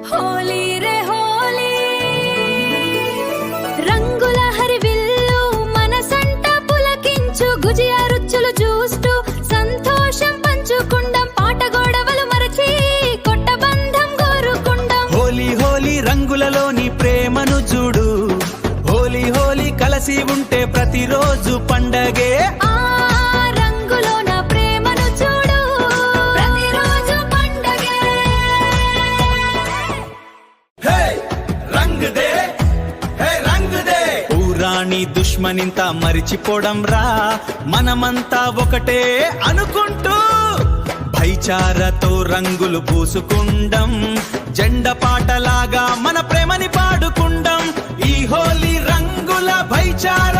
హోలీ రే హోలీ రంగుల హరివిల్లు మనసంట పులకించు గుజియా రుచులు చూస్తూ సంతోషం పంచుకుండం పాట గొడవలు మరచి కొట్ట బంధం కోరుకుండం హోలీ హోలీ రంగులలోని ప్రేమను చూడు హోలీ హోలీ కలసి ఉంటే ప్రతిరోజు పండగే దుష్మనింతా మరిచిపోవడం రా మనమంతా ఒకటే అనుకుంటూ భైచారతో రంగులు పూసుకుండం జెండ పాటలాగా మన ప్రేమని పాడుకుండం ఈ హోలీ రంగుల భైచార